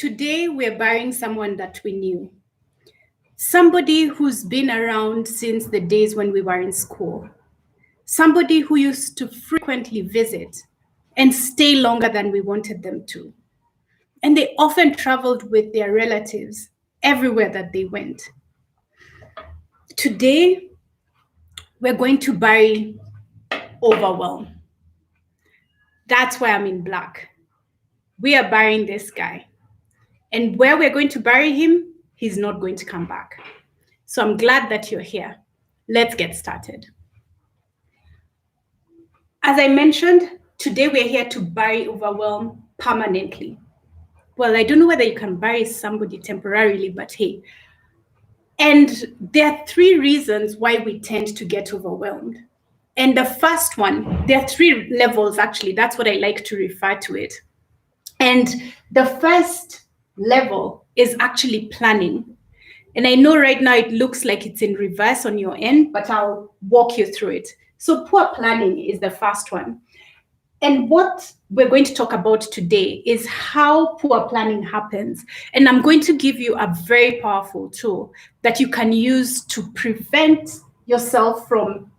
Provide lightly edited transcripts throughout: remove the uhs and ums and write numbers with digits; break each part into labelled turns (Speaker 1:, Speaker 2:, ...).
Speaker 1: Today, we're burying someone that we knew. Somebody who's been around since the days when we were in school. Somebody who used to frequently visit and stay longer than we wanted them to. And they often traveled with their relatives everywhere that they went. Today, we're going to bury Overwhelm. That's why I'm in black. We are burying this guy. And where we're going to bury him, he's not going to come back. So I'm glad that you're here. Let's get started. As I mentioned, today we're here to bury Overwhelm permanently. Well, I don't know whether you can bury somebody temporarily, but hey. And there are three reasons why we tend to get overwhelmed. And the first one, there are three levels actually. That's what I like to refer to it. And the first level is actually planning. And I know right now it looks like it's in reverse on your end, but I'll walk you through it. So poor planning is the first one. And what we're going to talk about today is how poor planning happens. And I'm going to give you a very powerful tool that you can use to prevent yourself from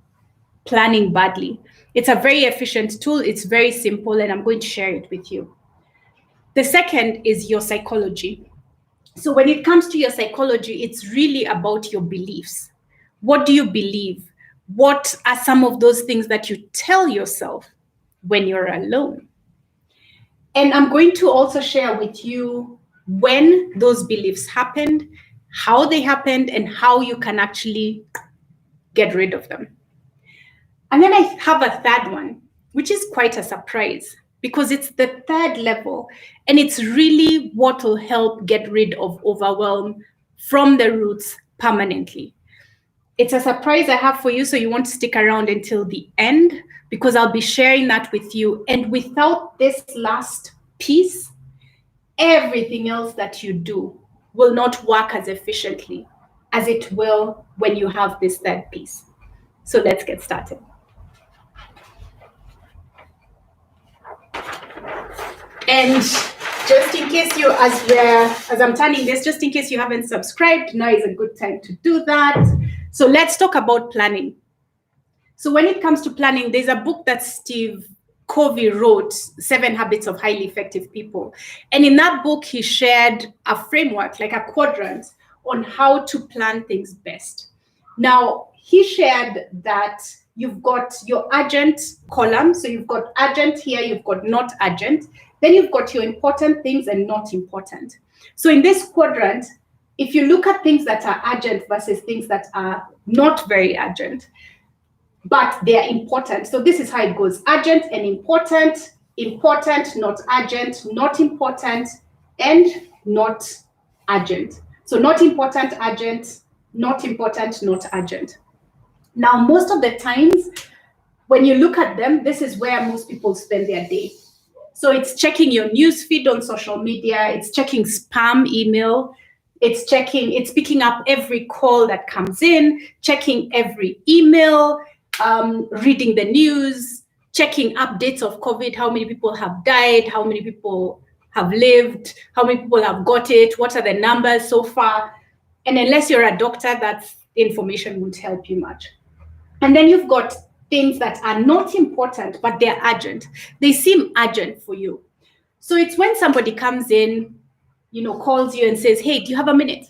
Speaker 1: planning badly. It's a very efficient tool. It's very simple, and I'm going to share it with you. The second is your psychology. So when it comes to your psychology, it's really about your beliefs. What do you believe? What are some of those things that you tell yourself when you're alone? And I'm going to also share with you when those beliefs happened, how they happened, and how you can actually get rid of them. And then I have a third one, which is quite a surprise because it's the third level, and it's really what will help get rid of overwhelm from the roots permanently. It's a surprise I have for you, so you want to stick around until the end because I'll be sharing that with you. And without this last piece, everything else that you do will not work as efficiently as it will when you have this third piece. So let's get started. And just in case you, as I'm turning this, just in case you haven't subscribed, now is a good time to do that. So let's talk about planning. So when it comes to planning, there's a book that Steve Covey wrote, 7 Habits of Highly Effective People. And in that book, he shared a framework, like a quadrant, on how to plan things best. Now, he shared that you've got your urgent column. So you've got urgent here, you've got not urgent. Then you've got your important things and not important. So in this quadrant, if you look at things that are urgent versus things that are not very urgent, but they're important. So this is how it goes. Urgent and important, important, not urgent, not important, and not urgent. So not important, urgent, not important, not urgent. Now, most of the times, when you look at them, this is where most people spend their day. So it's checking your news feed on social media, it's checking spam email, it's picking up every call that comes in, checking every email, reading the news, checking updates of COVID, how many people have died, how many people have lived, how many people have got it, what are the numbers so far. And unless you're a doctor, that information won't help you much. And then you've got things that are not important, but they're urgent. They seem urgent for you. So it's when somebody comes in, calls you and says, hey, do you have a minute?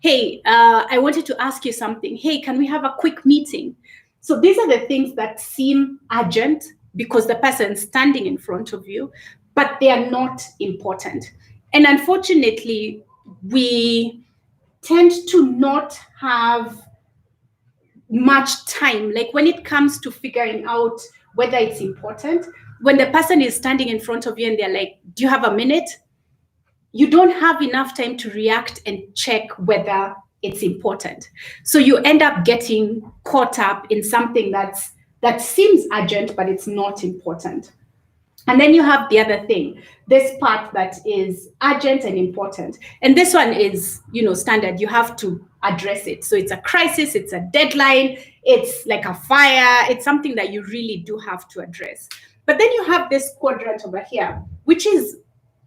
Speaker 1: Hey, I wanted to ask you something. Hey, can we have a quick meeting? So these are the things that seem urgent because the person's standing in front of you, but they are not important. And unfortunately, we tend to not have much time. Like when it comes to figuring out whether it's important, when the person is standing in front of you and they're like, do you have a minute? You don't have enough time to react and check whether it's important. So you end up getting caught up in something that seems urgent, but it's not important. And then you have the other thing, this part that is urgent and important. And this one is, standard. You have to address it. So it's a crisis, it's a deadline, it's like a fire, it's something that you really do have to address. But then you have this quadrant over here, which is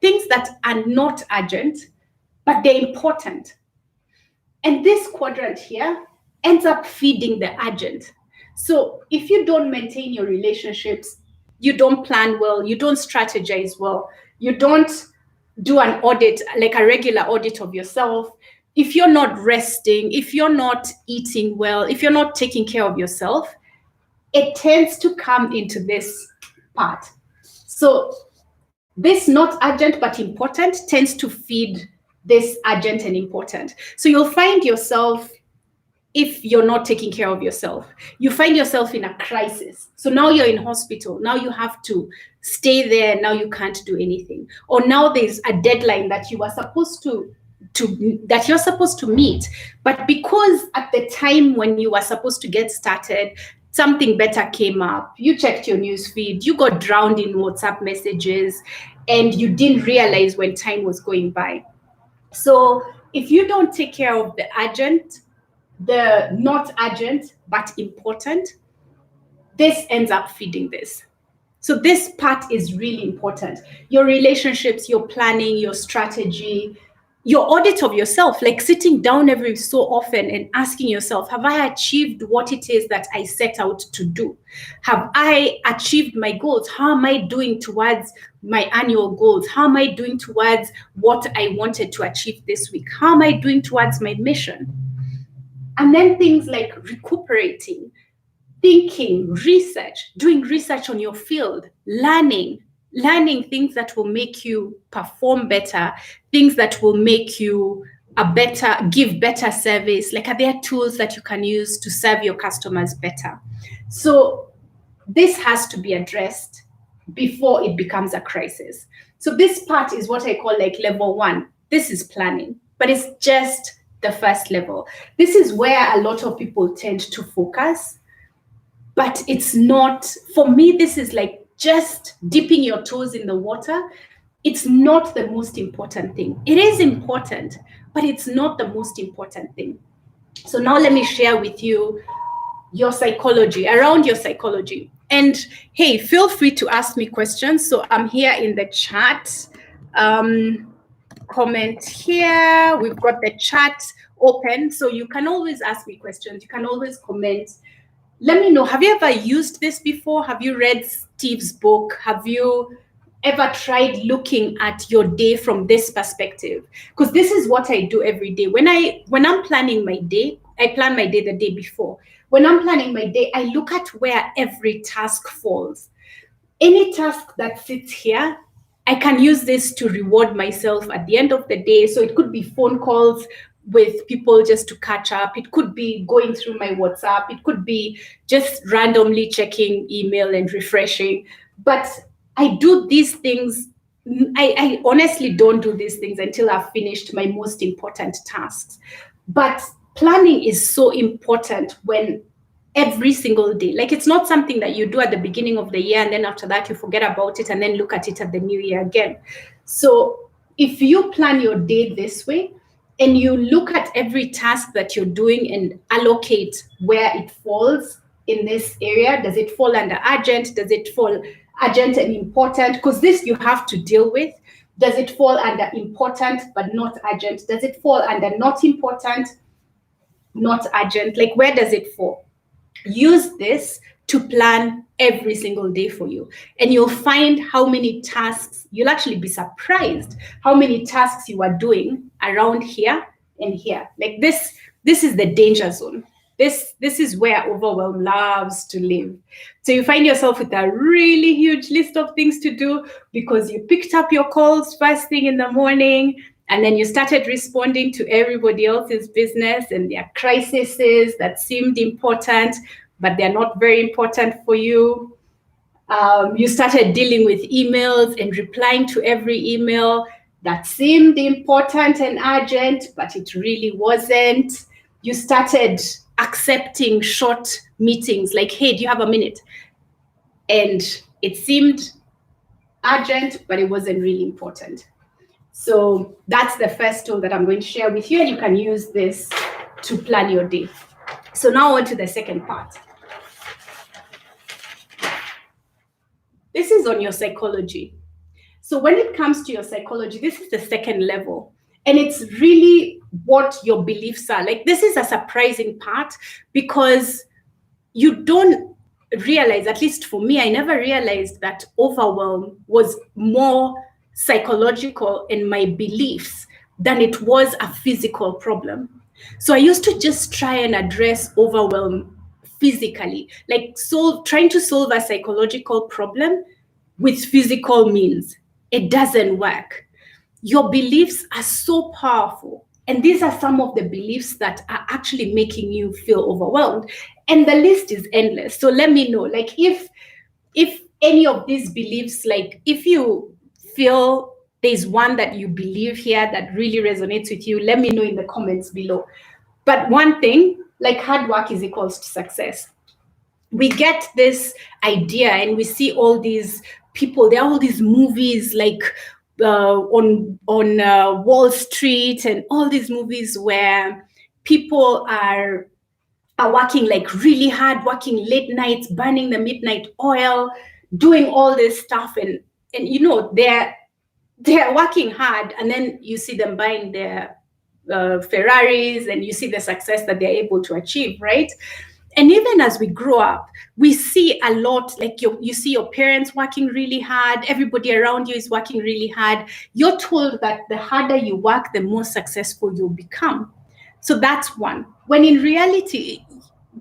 Speaker 1: things that are not urgent, but they're important. And this quadrant here ends up feeding the urgent. So if you don't maintain your relationships, you don't plan well, you don't strategize well, you don't do an audit, like a regular audit of yourself, if you're not resting, if you're not eating well, if you're not taking care of yourself, it tends to come into this part. So this not urgent but important tends to feed this urgent and important. So you'll find yourself, if you're not taking care of yourself, you find yourself in a crisis. So now you're in hospital. Now you have to stay there. Now you can't do anything. Or now there's a deadline that you are supposed to that you're supposed to meet. But because at the time when you were supposed to get started, something better came up, you checked your news feed, you got drowned in WhatsApp messages, and you didn't realize when time was going by. So if you don't take care of the urgent, the not urgent but important, this ends up feeding this. So this part is really important. Your relationships, your planning, your strategy, your audit of yourself, like sitting down every so often and asking yourself, have I achieved what it is that I set out to do? Have I achieved my goals? How am I doing towards my annual goals? How am I doing towards what I wanted to achieve this week? How am I doing towards my mission? And then things like recuperating, thinking, research, doing research on your field, learning things that will make you perform better, things that will make you give better service. Like, are there tools that you can use to serve your customers better? So this has to be addressed before it becomes a crisis. So this part is what I call like level 1. This is planning, but it's just the first level. This is where a lot of people tend to focus, but it's not, for me, this is like just dipping your toes in the water. It's not the most important thing. It is important, but it's not the most important thing. So now let me share with you your psychology, around your psychology. And hey, feel free to ask me questions. So I'm here in the chat. Comment here. We've got the chat open, so you can always ask me questions. You can always comment. Let me know, have you ever used this before? Have you read Steve's book? Have you ever tried looking at your day from this perspective? Because this is what I do every day. When I'm planning my day, I plan my day the day before. When I'm planning my day, I look at where every task falls. Any task that sits here, I can use this to reward myself at the end of the day. So it could be phone calls with people just to catch up. It could be going through my WhatsApp. It could be just randomly checking email and refreshing. But I do these things. I honestly don't do these things until I've finished my most important tasks. But planning is so important when every single day. Like, it's not something that you do at the beginning of the year and then after that you forget about it and then look at it at the new year again. So if you plan your day this way and you look at every task that you're doing and allocate where it falls in this area, does it fall under urgent? Does it fall urgent and important? Because this you have to deal with. Does it fall under important but not urgent? Does it fall under not important, not urgent? Like, where does it fall? Use this to plan every single day for you, and you'll find how many tasks, you'll actually be surprised how many tasks you are doing around here and here. Like, this is the danger zone. This is where overwhelm loves to live. So you find yourself with a really huge list of things to do because you picked up your calls first thing in the morning, and then you started responding to everybody else's business and their crises that seemed important, but they're not very important for you. You started dealing with emails and replying to every email that seemed important and urgent, but it really wasn't. You started accepting short meetings like, hey, do you have a minute? And it seemed urgent, but it wasn't really important. So that's the first tool that I'm going to share with you, and you can use this to plan your day. So now on to the second part. This is on your psychology. So when it comes to your psychology, this is the second level. And it's really what your beliefs are. Like, this is a surprising part because you don't realize, at least for me, I never realized that overwhelm was more psychological in my beliefs than it was a physical problem. So I used to just try and address overwhelm physically, like trying to solve a psychological problem with physical means. It doesn't work. Your beliefs are so powerful. And these are some of the beliefs that are actually making you feel overwhelmed. And the list is endless. So let me know, like, if any of these beliefs, like if you feel there's one that you believe here that really resonates with you, let me know in the comments below. But one thing, like, hard work is equals to success. We get this idea and we see all these people, there are all these movies like on Wall Street and all these movies where people are working like really hard, working late nights, burning the midnight oil, doing all this stuff, and you know they're working hard, and then you see them buying their Ferraris, and you see the success that they're able to achieve, right? And even as we grow up, we see a lot, like you see your parents working really hard, everybody around you is working really hard. You're told that the harder you work, the more successful you'll become. So that's one. When in reality,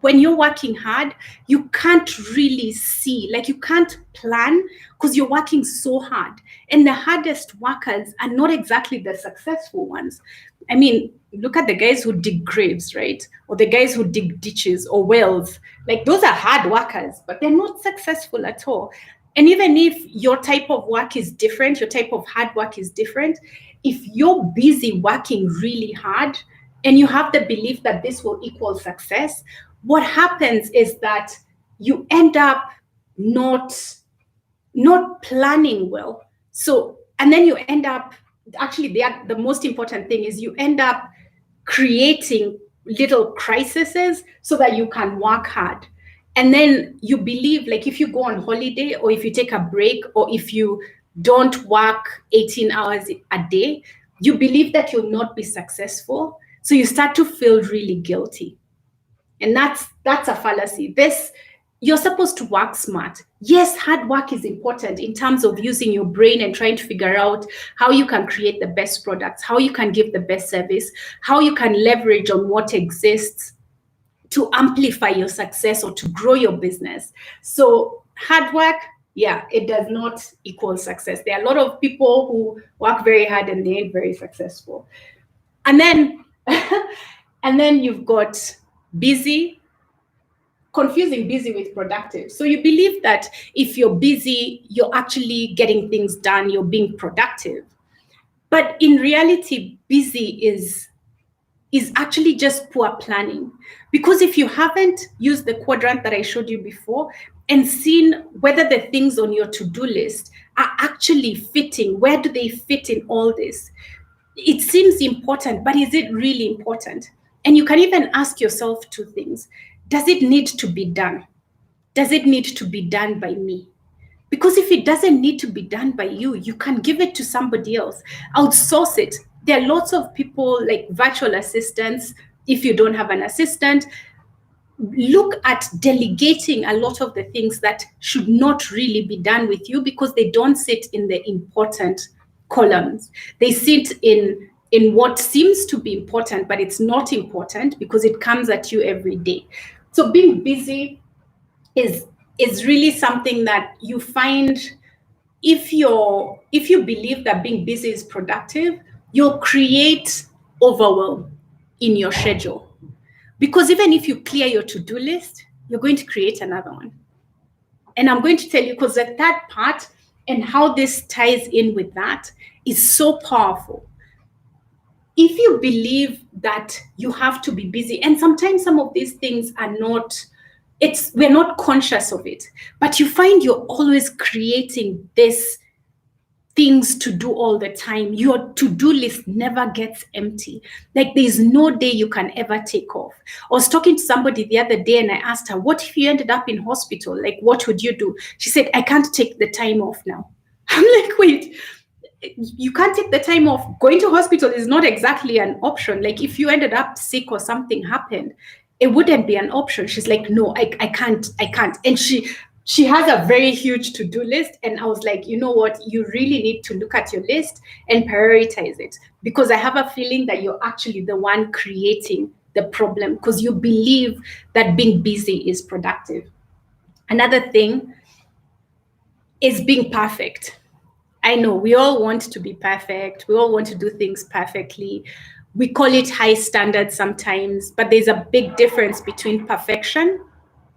Speaker 1: when you're working hard, you can't really see, like you can't plan because you're working so hard. And the hardest workers are not exactly the successful ones. I mean, look at the guys who dig graves, right? Or the guys who dig ditches or wells. Like, those are hard workers, but they're not successful at all. And even if your type of work is different, your type of hard work is different, if you're busy working really hard and you have the belief that this will equal success, what happens is that you end up not planning well. So, and then you end up, actually the most important thing is you end up creating little crises so that you can work hard. And then you believe, like, if you go on holiday or if you take a break or if you don't work 18 hours a day, you believe that you'll not be successful. So you start to feel really guilty. And that's a fallacy. You're supposed to work smart. Yes, hard work is important in terms of using your brain and trying to figure out how you can create the best products, how you can give the best service, how you can leverage on what exists to amplify your success or to grow your business. So hard work, yeah, it does not equal success. There are a lot of people who work very hard and they ain't very successful. And then and then you've got busy, confusing busy with productive. So you believe that if you're busy, you're actually getting things done, you're being productive. But in reality, busy is actually just poor planning. Because if you haven't used the quadrant that I showed you before and seen whether the things on your to-do list are actually fitting, where do they fit in all this? It seems important, but is it really important? And you can even ask yourself two things. Does it need to be done? Does it need to be done by me? Because if it doesn't need to be done by you, you can give it to somebody else. Outsource it. There are lots of people like virtual assistants. If you don't have an assistant, look at delegating a lot of the things that should not really be done with you because they don't sit in the important columns. They sit in what seems to be important, but it's not important because it comes at you every day. So being busy is really something that you find, if you believe that being busy is productive, you'll create overwhelm in your schedule. Because even if you clear your to-do list, you're going to create another one. And I'm going to tell you, because that part and how this ties in with that is so powerful. If you believe that you have to be busy, and sometimes some of these things are not, we're not conscious of it, but you find you're always creating this things to do all the time. Your to-do list never gets empty. Like, there's no day you can ever take off. I was talking to somebody the other day and I asked her, what if you ended up in hospital? Like, what would you do? She said, I can't take the time off now. I'm like, wait, you can't take the time off. Going to hospital is not exactly an option. Like if you ended up sick or something happened, it wouldn't be an option. She's like, no, I can't. And she has a very huge to-do list. And I was like, you know what? You really need to look at your list and prioritize it, because I have a feeling that you're actually the one creating the problem, because you believe that being busy is productive. Another thing is being perfect. I know we all want to be perfect. We all want to do things perfectly. We call it high standards sometimes, but there's a big difference between perfection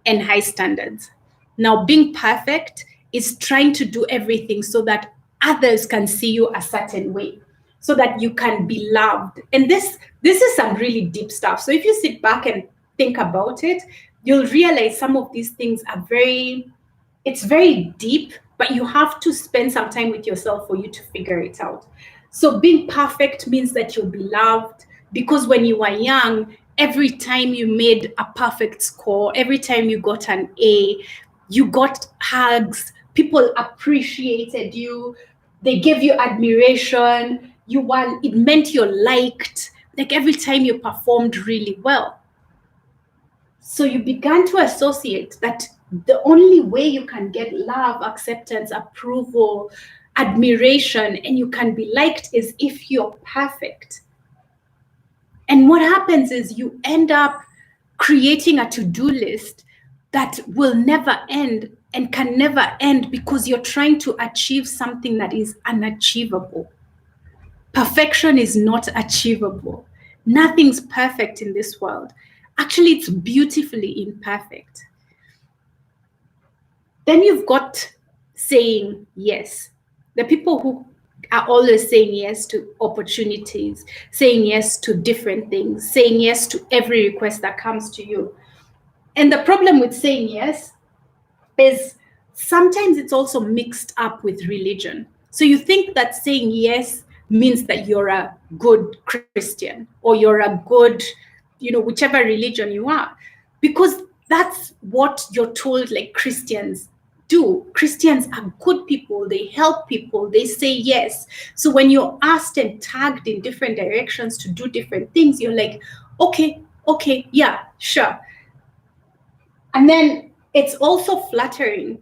Speaker 1: and high standards. Now, being perfect is trying to do everything so that others can see you a certain way, so that you can be loved. And this is some really deep stuff. So if you sit back and think about it, you'll realize some of these things are it's very deep, but you have to spend some time with yourself for you to figure it out. So being perfect means that you'll be loved, because when you were young, every time you made a perfect score, every time you got an A, you got hugs, people appreciated you, they gave you admiration, it meant you're liked, like every time you performed really well. So you began to associate that the only way you can get love, acceptance, approval, admiration, and you can be liked is if you're perfect. And what happens is you end up creating a to-do list that will never end and can never end, because you're trying to achieve something that is unachievable. Perfection is not achievable. Nothing's perfect in this world. Actually, it's beautifully imperfect. Then you've got saying yes. The people who are always saying yes to opportunities, saying yes to different things, saying yes to every request that comes to you. And the problem with saying yes is sometimes it's also mixed up with religion. So you think that saying yes means that you're a good Christian, or you're a good, whichever religion you are, because that's what you're told, like Christians do. Christians are good people. They help people. They say yes. So when you're asked and tagged in different directions to do different things, you're like, okay, yeah, sure. And then it's also flattering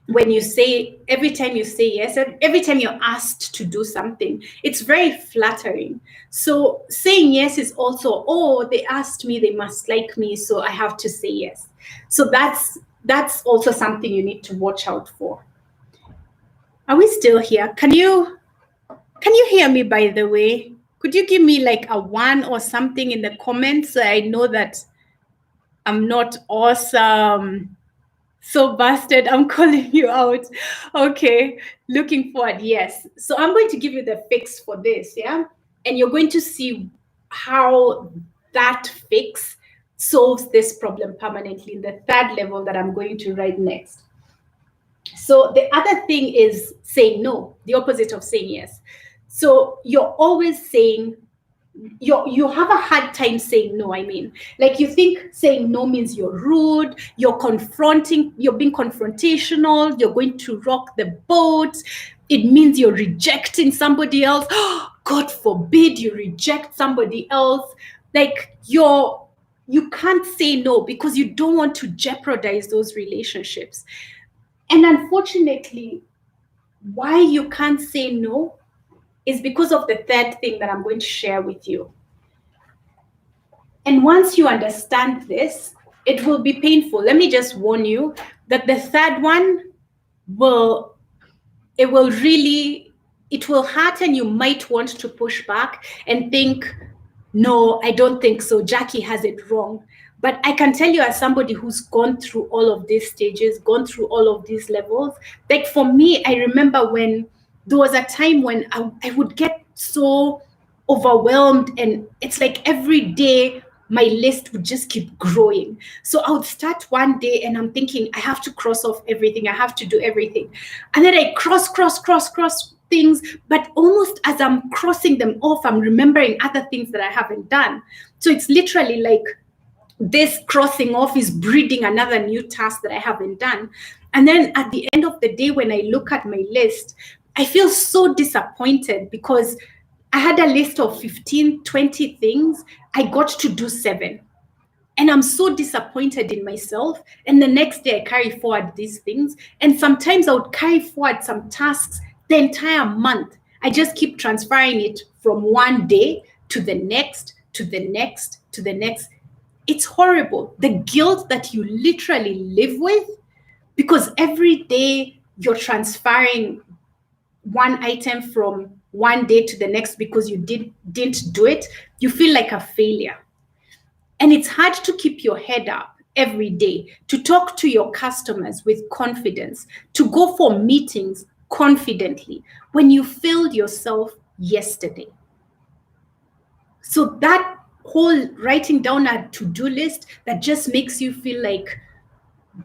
Speaker 1: when you say, every time you say yes, every time you're asked to do something, it's very flattering. So saying yes is also, oh, they asked me, they must like me, so I have to say yes. So that's also something you need to watch out for. Are we still here? Can you hear me, by the way? Could you give me like a 1 or something in the comments so I know that I'm not awesome? So busted, I'm calling you out. Okay, looking forward, yes. So I'm going to give you the fix for this, yeah? And you're going to see how that fix solves this problem permanently in the 3rd level that I'm going to write next. So the other thing is saying no, the opposite of saying yes. So you're always saying, you have a hard time saying no. I mean, like you think saying no means you're rude, you're being confrontational, you're going to rock the boat. It means you're rejecting somebody else. God forbid you reject somebody else. Like you can't say no because you don't want to jeopardize those relationships. And unfortunately, why you can't say no is because of the 3rd thing that I'm going to share with you. And once you understand this, it will be painful. Let me just warn you that the 3rd one will hurt, and you might want to push back and think, no, I don't think so. Jacqui has it wrong. But I can tell you, as somebody who's gone through all of these stages, gone through all of these levels, like for me, I remember when there was a time when I would get so overwhelmed, and it's like every day my list would just keep growing. So I would start one day and I'm thinking, I have to cross off everything. I have to do everything. And then I cross things, but almost as I'm crossing them off, I'm remembering other things that I haven't done. So it's literally like this crossing off is breeding another new task that I haven't done. And then at the end of the day, when I look at my list, I feel so disappointed because I had a list of 15, 20 things. I got to do 7. And I'm so disappointed in myself. And the next day I carry forward these things. And sometimes I would carry forward some tasks the entire month. I just keep transferring it from one day to the next, to the next, to the next. It's horrible. The guilt that you literally live with, because every day you're transferring one item from one day to the next because you didn't do it, you feel like a failure. And it's hard to keep your head up every day, to talk to your customers with confidence, to go for meetings confidently when you failed yourself yesterday. So that whole writing down a to-do list that just makes you feel like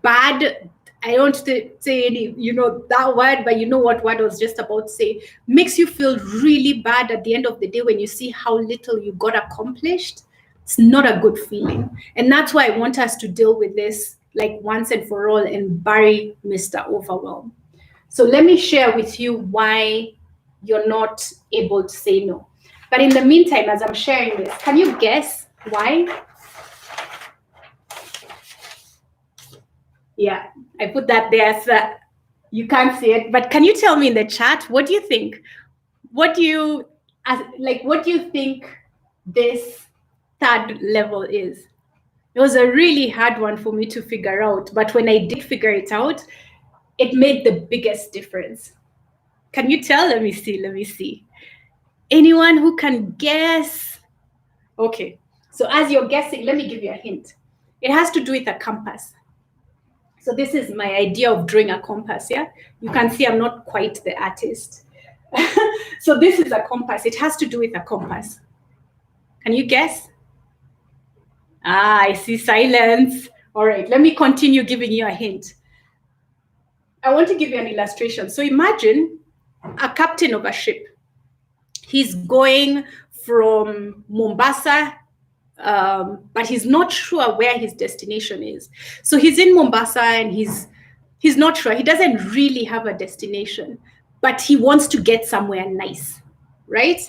Speaker 1: bad, I don't say any, that word, but you know what word I was just about to say, makes you feel really bad at the end of the day when you see how little you got accomplished. It's not a good feeling. And that's why I want us to deal with this like once and for all and bury Mr. Overwhelm. So let me share with you why you're not able to say no. But in the meantime, as I'm sharing this, can you guess why? Yeah, I put that there so that you can't see it. But can you tell me in the chat, what do you think? What do you think this third level is? It was a really hard one for me to figure out, but when I did figure it out, it made the biggest difference. Can you tell? Let me see. Anyone who can guess? Okay, so as you're guessing, let me give you a hint. It has to do with a compass. So this is my idea of drawing a compass, yeah? You can see I'm not quite the artist. So this is a compass. It has to do with a compass. Can you guess? I see silence. All right, let me continue giving you a hint. I want to give you an illustration. So imagine a captain of a ship. He's going from Mombasa, but he's not sure where his destination is. So he's in Mombasa and he's not sure. He doesn't really have a destination, but he wants to get somewhere nice, right?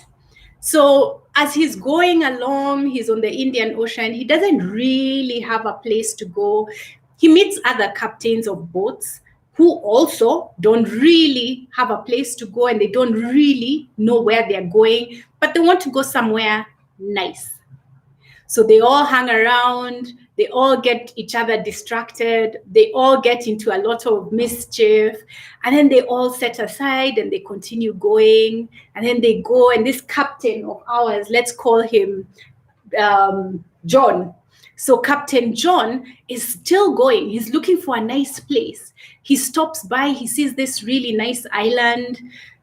Speaker 1: So as he's going along, he's on the Indian Ocean. He doesn't really have a place to go. He meets other captains of boats who also don't really have a place to go and they don't really know where they're going, but they want to go somewhere nice. So they all hang around, they all get each other distracted, they all get into a lot of mischief, and then they all set aside and they continue going, and then they go, and this captain of ours, let's call him John. So Captain John is still going. He's looking for a nice place. He stops by, he sees this really nice island.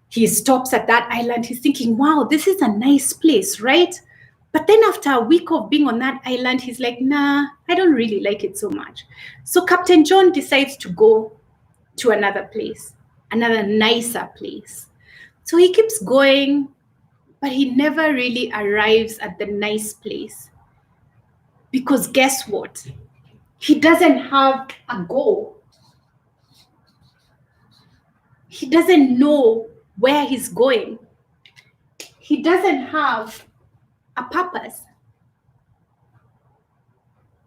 Speaker 1: He stops at that island. He's thinking, wow, this is a nice place, right? But then after a week of being on that island, he's like, nah, I don't really like it so much. So Captain John decides to go to another place, another nicer place. So he keeps going, but he never really arrives at the nice place. Because guess what? He doesn't have a goal. He doesn't know where he's going. He doesn't have a purpose.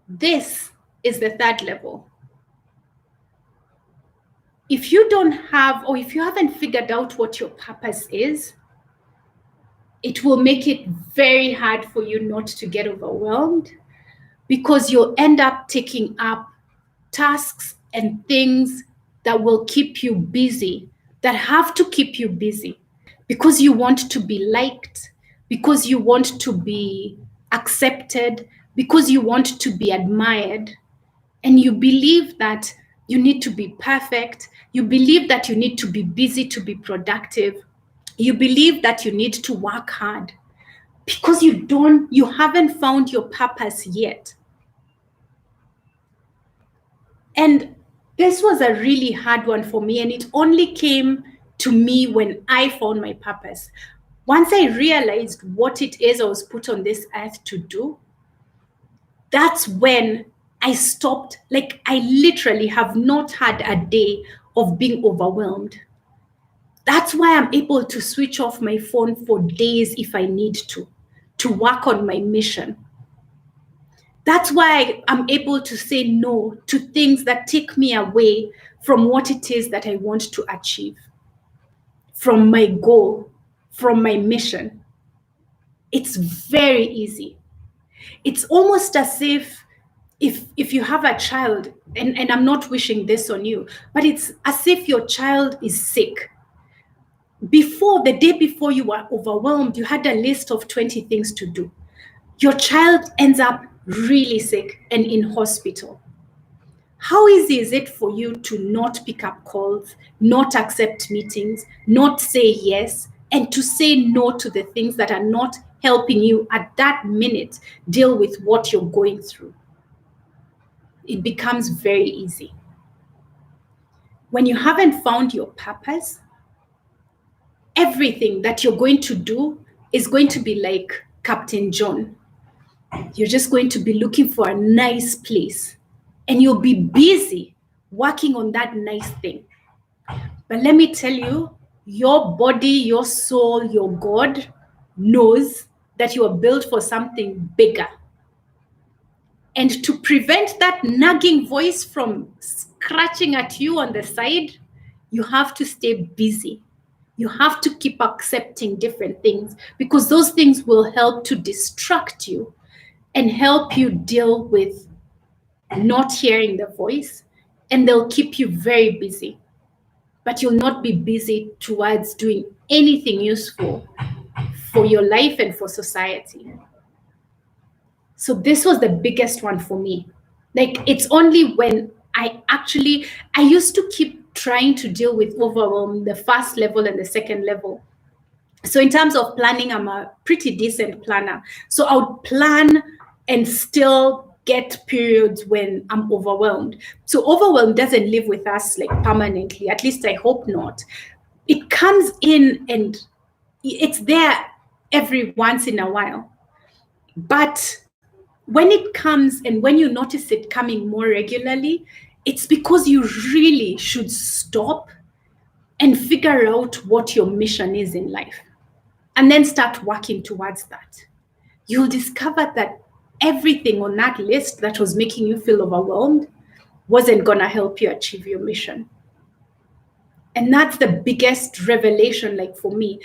Speaker 1: This is the third level. If you don't have, or if you haven't figured out what your purpose is, it will make it very hard for you not to get overwhelmed, because you'll end up taking up tasks and things that will keep you busy, that have to keep you busy, because you want to be liked, because you want to be accepted, because you want to be admired, and you believe that you need to be perfect, you believe that you need to be busy to be productive, you believe that you need to work hard, because you haven't found your purpose yet. And this was a really hard one for me, and it only came to me when I found my purpose. Once I realized what it is I was put on this earth to do, that's when I stopped, like I literally have not had a day of being overwhelmed. That's why I'm able to switch off my phone for days if I need to work on my mission. That's why I'm able to say no to things that take me away from what it is that I want to achieve, from my goal, from my mission. It's very easy. It's almost as if you have a child, and I'm not wishing this on you, but it's as if your child is sick. Before, the day before you were overwhelmed, you had a list of 20 things to do. Your child ends up really sick and in hospital. How easy is it for you to not pick up calls, not accept meetings, not say yes, and to say no to the things that are not helping you at that minute deal with what you're going through? It becomes very easy. When you haven't found your purpose, everything that you're going to do is going to be like Captain John. You're just going to be looking for a nice place, and you'll be busy working on that nice thing. But let me tell you, your body, your soul, your God knows that you are built for something bigger. And to prevent that nagging voice from scratching at you on the side, you have to stay busy. You have to keep accepting different things, because those things will help to distract you and help you deal with not hearing the voice, and they'll keep you very busy. But you'll not be busy towards doing anything useful for your life and for society. So this was the biggest one for me. Like, it's only when I used to keep trying to deal with overwhelm, the first level and the second level. So in terms of planning, I'm a pretty decent planner. So I would plan and still get periods when I'm overwhelmed. So overwhelm doesn't live with us like permanently, at least I hope not. It comes in and it's there every once in a while. But when it comes and when you notice it coming more regularly, it's because you really should stop and figure out what your mission is in life, and then start working towards that. You'll discover that everything on that list that was making you feel overwhelmed wasn't going to help you achieve your mission. And that's the biggest revelation, like for me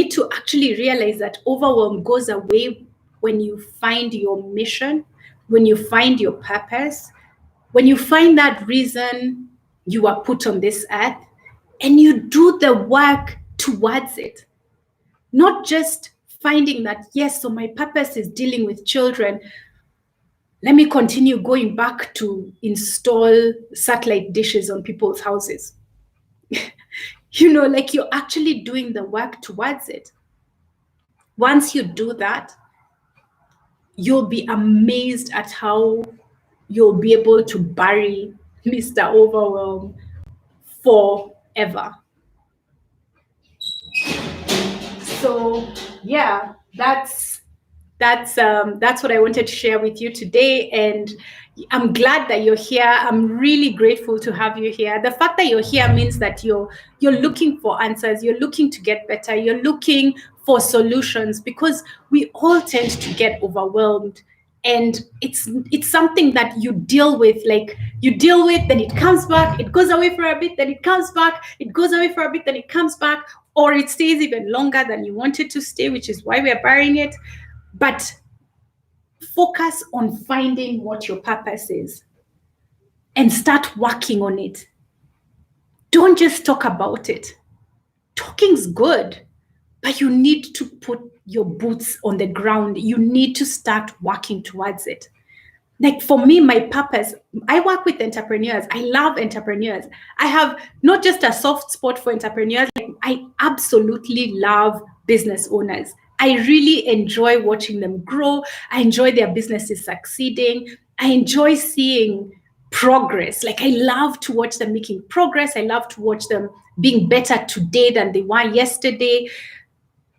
Speaker 1: to actually realize that overwhelm goes away when you find your mission, when you find your purpose, when you find that reason you are put on this earth, and you do the work towards it. Not just finding that, yes, so my purpose is dealing with children. Let me continue going back to install satellite dishes on people's houses. Like you're actually doing the work towards it. Once you do that, you'll be amazed at how you'll be able to bury Mr. Overwhelm forever. So yeah, that's what I wanted to share with you today. And I'm glad that you're here. I'm really grateful to have you here. The fact that you're here means that you're looking for answers, you're looking to get better, you're looking for solutions, because we all tend to get overwhelmed. And it's something that you deal with, then it comes back, it goes away for a bit, then it comes back, it goes away for a bit, then it comes back, or it stays even longer than you want it to stay, which is why we're burying it. But focus on finding what your purpose is and start working on it. Don't just talk about it. Talking's good, but you need to put your boots on the ground. You need to start working towards it. Like for me, my purpose, I work with entrepreneurs. I love entrepreneurs. I have not just a soft spot for entrepreneurs. I absolutely love business owners. I really enjoy watching them grow. I enjoy their businesses succeeding. I enjoy seeing progress. Like I love to watch them making progress. I love to watch them being better today than they were yesterday.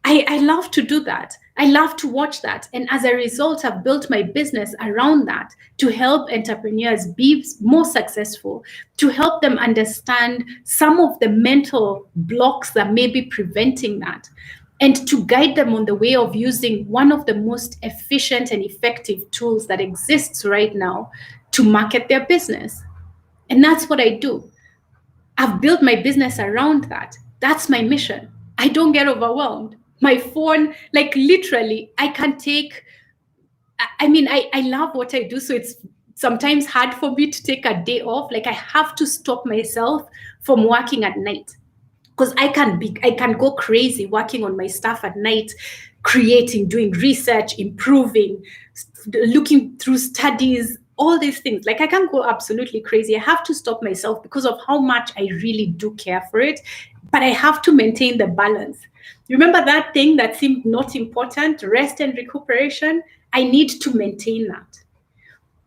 Speaker 1: I love to do that. I love to watch that. And as a result, I've built my business around that to help entrepreneurs be more successful, to help them understand some of the mental blocks that may be preventing that, and to guide them on the way of using one of the most efficient and effective tools that exists right now to market their business. And that's what I do. I've built my business around that. That's my mission. I don't get overwhelmed. My phone, like literally, I can take, I love what I do. So it's sometimes hard for me to take a day off. Like I have to stop myself from working at night because I can go crazy working on my stuff at night, creating, doing research, improving, looking through studies, all these things. Like I can go absolutely crazy. I have to stop myself because of how much I really do care for it, but I have to maintain the balance. Remember that thing that seemed not important, rest and recuperation? I need to maintain that.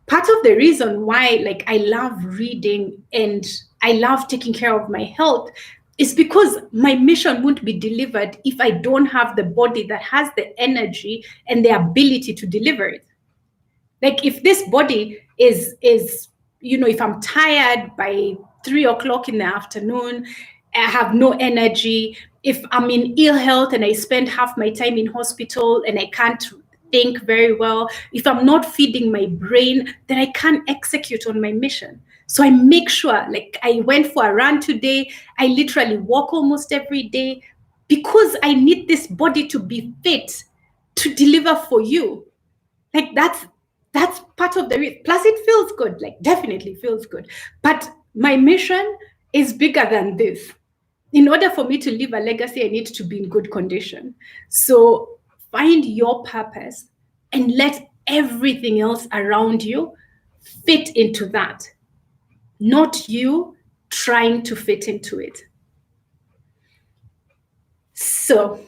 Speaker 1: Part of the reason why like I love reading and I love taking care of my health is because my mission won't be delivered if I don't have the body that has the energy and the ability to deliver it. Like if this body is if I'm tired by 3 o'clock in the afternoon, I have no energy. If I'm in ill health and I spend half my time in hospital and I can't think very well, if I'm not feeding my brain, then I can't execute on my mission. So I make sure, like I went for a run today, I literally walk almost every day because I need this body to be fit to deliver for you. Like that's part of the reason. Plus it feels good, like definitely feels good. But my mission is bigger than this. In order for me to leave a legacy, I need to be in good condition. So find your purpose and let everything else around you fit into that, not you trying to fit into it. So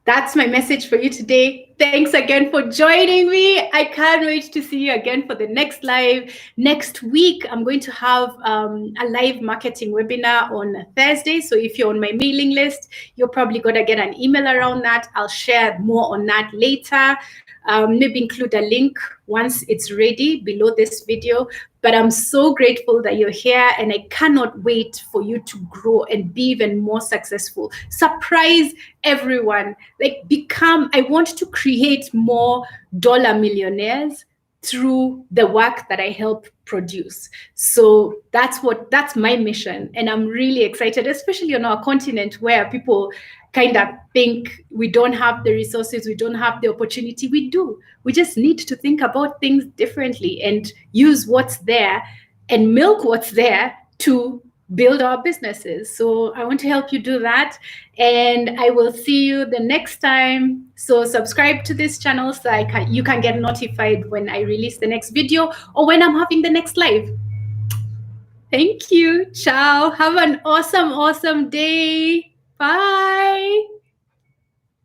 Speaker 1: that's my message for you today. Thanks again for joining me. I can't wait to see you again for the next live. Next week, I'm going to have a live marketing webinar on Thursday. So if you're on my mailing list, you're probably going to get an email around that. I'll share more on that later. Maybe include a link once it's ready below this video. But I'm so grateful that you're here and I cannot wait for you to grow and be even more successful. Surprise everyone. Like I want to create more dollar millionaires through the work that I help produce. So that's my mission. And I'm really excited, especially on our continent where people kind of think we don't have the resources, we don't have the opportunity. We do. We just need to think about things differently and use what's there and milk what's there to build our businesses. So I want to help you do that. And I will see you the next time. So subscribe to this channel so you can get notified when I release the next video or when I'm having the next live. Thank you. Ciao. Have an awesome, awesome day. Bye.